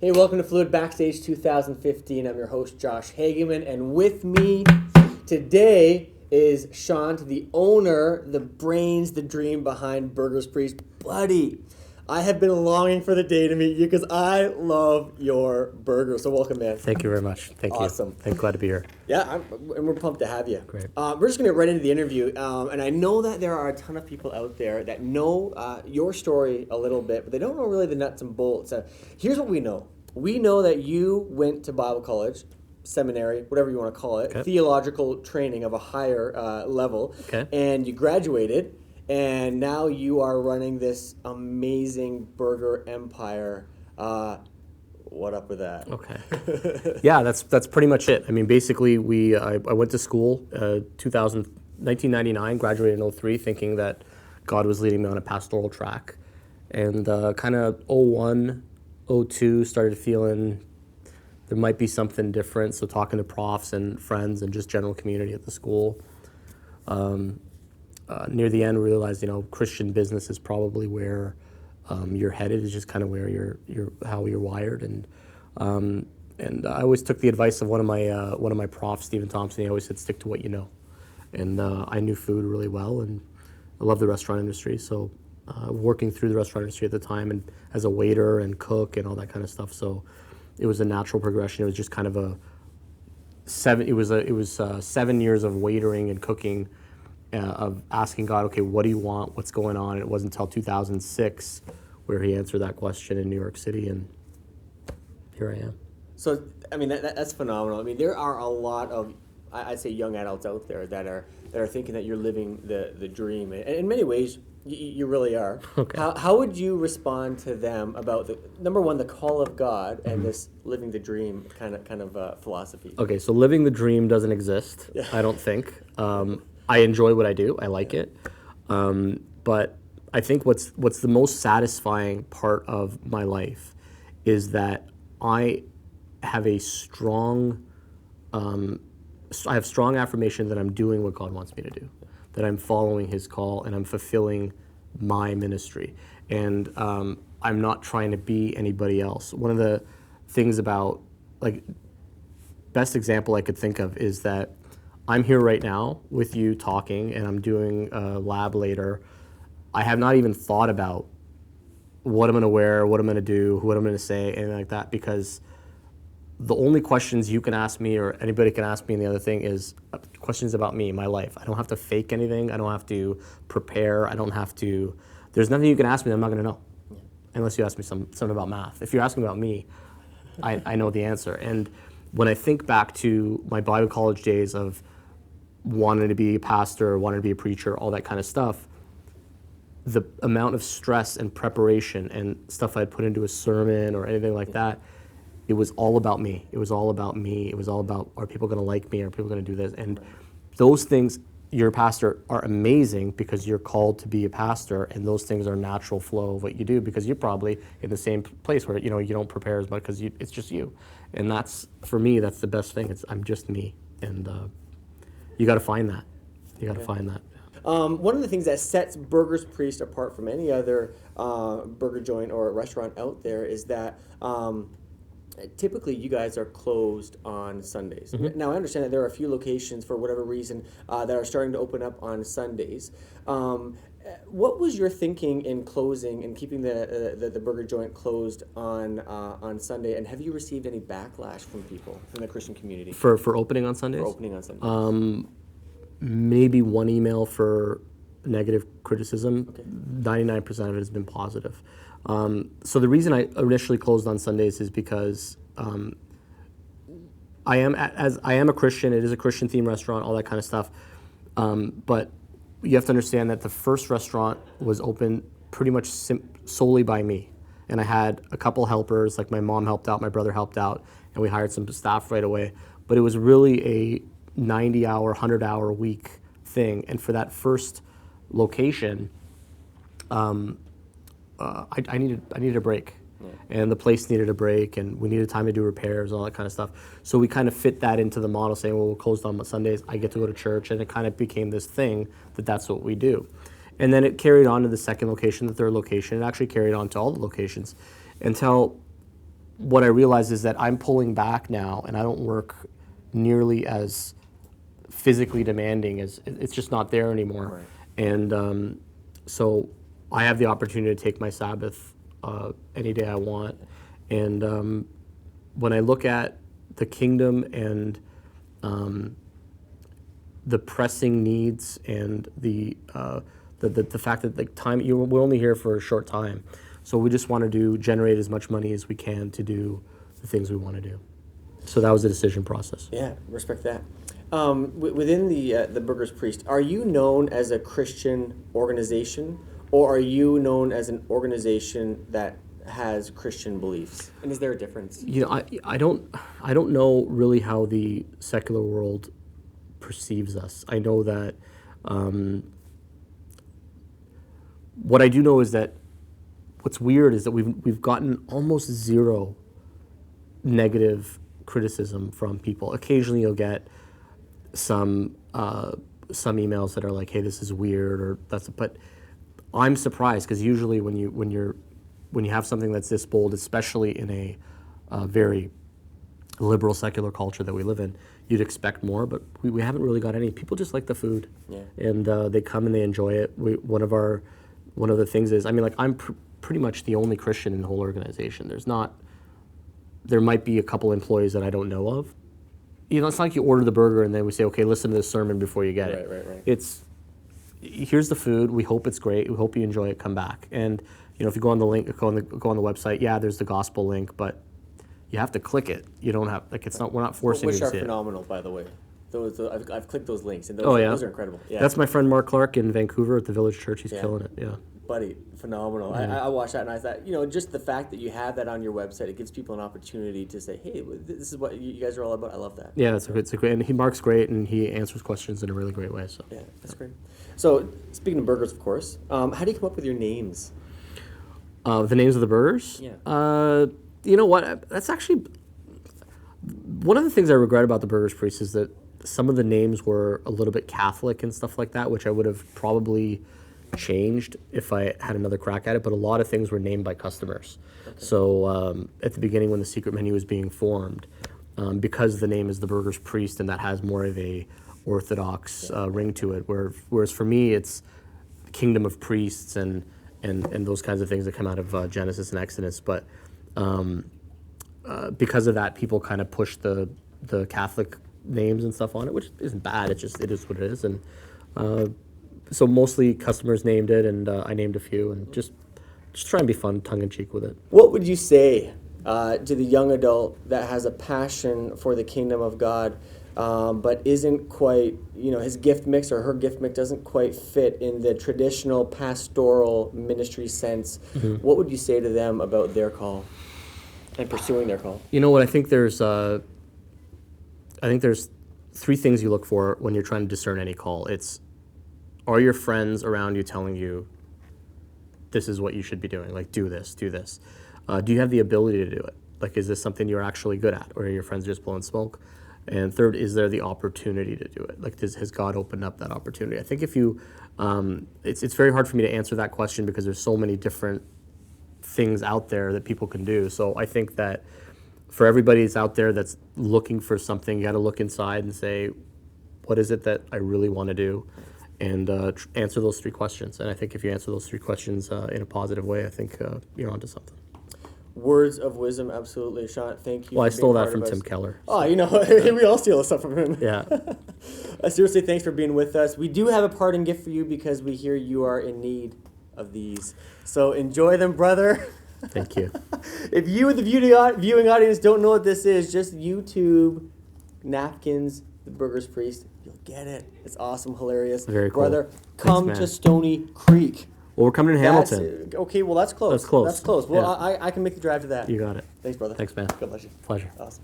Hey, welcome to Fluid Backstage 2015. I'm your host, Josh Hageman, and with me today is Shant, the owner, the brains, the dream behind Burgers Priest. Buddy, I have been longing for the day to meet you because I love your burger. So welcome, man. Thank you very much. Thank you. Awesome. Glad to be here. Yeah, and we're pumped to have you. Great. We're just going to get right into the interview, and I know that there are a ton of people out there that know your story a little bit, but they don't know really the nuts and bolts. Here's what we know. We know that you went to Bible college, seminary, whatever you want to call it, Okay. theological training of a higher level, Okay. and you graduated, and now you are running this amazing burger empire. What up with that? Okay. Yeah, that's pretty much it. I mean, basically, I went to school 1999, graduated in 03, thinking that God was leading me on a pastoral track. And kind of 01, 02, started feeling there might be something different. So talking to profs and friends and just general community at the school. Near the end, realized, Christian business is probably where you're headed, is just kind of where how you're wired. And I always took the advice of one of my profs, Stephen Thompson. He always said, stick to what you know. And I knew food really well, and I love the restaurant industry. So working through the restaurant industry at the time, and as a waiter and cook and all that kind of stuff. So it was a natural progression. It was just kind of 7 years of waitering and cooking, of asking God, okay, what do you want? What's going on? And it wasn't until 2006 where he answered that question in New York City, and here I am. So, I mean, that's phenomenal. I mean, there are a lot of, I'd say, young adults out there that are thinking that you're living the dream. And in many ways, you really are. Okay. How would you respond to them about number one, the call of God, and this living the dream kind of philosophy? Okay, so living the dream doesn't exist, Yeah. I don't think. I enjoy what I do. I like it. But I think what's the most satisfying part of my life is that I have strong affirmation that I'm doing what God wants me to do, that I'm following His call and I'm fulfilling my ministry. And I'm not trying to be anybody else. One of the things about, best example I could think of is that I'm here right now with you talking, and I'm doing a lab later. I have not even thought about what I'm going to wear, what I'm going to do, what I'm going to say, anything like that, because the only questions you can ask me or anybody can ask me, and the other thing is questions about me, my life. I don't have to fake anything. I don't have to prepare. There's nothing you can ask me that I'm not going to know, unless you ask me something about math. If you're asking about me, I know the answer. And when I think back to my Bible college days of wanting to be a pastor, wanting to be a preacher, all that kind of stuff, the amount of stress and preparation and stuff I'd put into a sermon or anything like that, it was all about me. It was all about me. It was all about, are people going to like me? Are people going to do this? And those things, your pastor, are amazing because you're called to be a pastor, and those things are natural flow of what you do because you're probably in the same place where, you don't prepare as much because it's just you. And that's, for me, that's the best thing. I'm just me. And you got to find that. You got to find that. One of the things that sets Burgers Priest apart from any other burger joint or restaurant out there is that typically you guys are closed on Sundays. Mm-hmm. Now, I understand that there are a few locations, for whatever reason, that are starting to open up on Sundays. What was your thinking in closing and keeping the burger joint closed on Sunday? And have you received any backlash from people from the Christian community For opening on Sundays? For opening on Sundays. Maybe one email for negative criticism. Okay. 99% of it has been positive. So the reason I initially closed on Sundays is because I am a Christian. It is a Christian themed restaurant, all that kind of stuff. But you have to understand that the first restaurant was open pretty much solely by me. And I had a couple helpers, like my mom helped out, my brother helped out, and we hired some staff right away. But it was really a 90-hour, 100-hour week thing. And for that first location, I needed a break. Yeah. And the place needed a break, and we needed time to do repairs, all that kind of stuff. So we kind of fit that into the model, saying, well, we're closed on Sundays, I get to go to church, and it kind of became this thing that's what we do. And then it carried on to the second location, the third location. It actually carried on to all the locations until what I realize is that I'm pulling back now, and I don't work nearly as physically demanding as it's just not there anymore. Right. And so I have the opportunity to take my Sabbath any day I want. And when I look at the kingdom and the pressing needs and the fact that the time we're only here for a short time, so we just want to generate as much money as we can to do the things we want to do. So that was the decision process. Yeah, respect that. Within the Burgers Priest, are you known as a Christian organization, or are you known as an organization that has Christian beliefs? And is there a difference? You know, I don't know really how the secular world perceives us. I know that what I do know is that what's weird is that we've gotten almost zero negative criticism from people. Occasionally, you'll get some emails that are like, "Hey, this is weird," or that's. But I'm surprised because usually when you have something that's this bold, especially in a very liberal secular culture that we live in, you'd expect more. But we haven't really got any. People just like the food, and they come and they enjoy it. One of the things is, I mean, like I'm pretty much the only Christian in the whole organization. There might be a couple employees that I don't know of. You know, it's not like you order the burger and then we say, okay, listen to this sermon before you get it. Right. It's, here's the food. We hope it's great. We hope you enjoy it. Come back. And you know, if you go on the link, go on the website. Yeah, there's the gospel link, but you have to click it. You don't have it's not. We're not forcing you to see it. Which are phenomenal, by the way. I've clicked those links, and those are incredible. Yeah. That's my friend Mark Clark in Vancouver at the Village Church. He's killing it. Yeah. Buddy, phenomenal. I watched that and I thought, you know, just the fact that you have that on your website, it gives people an opportunity to say, hey, this is what you guys are all about. I love that. Yeah, it's a great, and Mark's great, and he answers questions in a really great way. So yeah, that's great. So speaking of burgers, of course, how do you come up with your names? The names of the burgers? Yeah. You know what? That's actually one of the things I regret about the Burgers Priest is that some of the names were a little bit Catholic and stuff like that, which I would have probably changed if I had another crack at it, but a lot of things were named by customers. Okay. So at the beginning when the secret menu was being formed, because the name is the Burgers Priest and that has more of a Orthodox ring to it, whereas for me it's Kingdom of Priests and those kinds of things that come out of Genesis and Exodus, but because of that, people kind of push the Catholic names and stuff on it, which isn't bad. It is what it is, and so mostly customers named it, and I named a few, and just try and be fun, tongue in cheek with it. What would you say to the young adult that has a passion for the kingdom of God, but isn't quite, you know, his gift mix or her gift mix doesn't quite fit in the traditional pastoral ministry sense? Mm-hmm. What would you say to them about their call and pursuing their call? You know what? I think there's three things you look for when you're trying to discern any call. It's, are your friends around you telling you this is what you should be doing? Like, do this, do this. Do you have the ability to do it? Like, is this something you're actually good at, or are your friends just blowing smoke? And third, is there the opportunity to do it? Like, has God opened up that opportunity? I think if you, it's very hard for me to answer that question because there's so many different things out there that people can do. So I think that for everybody that's out there that's looking for something, you got to look inside and say, what is it that I really want to do? And answer those three questions. And I think if you answer those three questions in a positive way, I think you're onto something. Words of wisdom, absolutely. Shant, thank you. Well, I stole that from Tim Keller. Oh, you know, we all steal stuff from him. Yeah. Seriously, thanks for being with us. We do have a parting gift for you because we hear you are in need of these. So enjoy them, brother. Thank you. If you and the viewing audience don't know what this is, just YouTube napkins, the Burgers Priest. You'll get it. It's awesome, hilarious. Very cool. Brother, come to Stony Creek. Well, we're coming in Hamilton. Okay, well, that's close. That's close. That's close. Well, yeah. I can make the drive to that. You got it. Thanks, brother. Thanks, man. God bless you. Pleasure. Awesome.